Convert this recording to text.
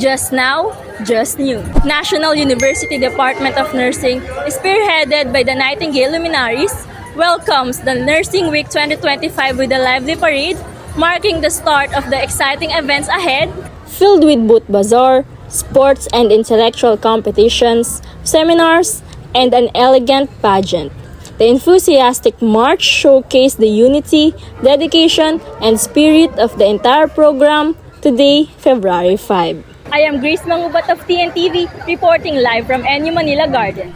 Just now, just new. National University Department of Nursing, spearheaded by the Nightingale Luminaries, welcomes the Nursing Week 2025 with a lively parade, marking the start of the exciting events ahead, filled with boot bazaar, sports and intellectual competitions, seminars, and an elegant pageant. The enthusiastic march showcased the unity, dedication, and spirit of the entire program today, February 5. I am Grace Mangubat of TNTV, reporting live from NU Manila Garden.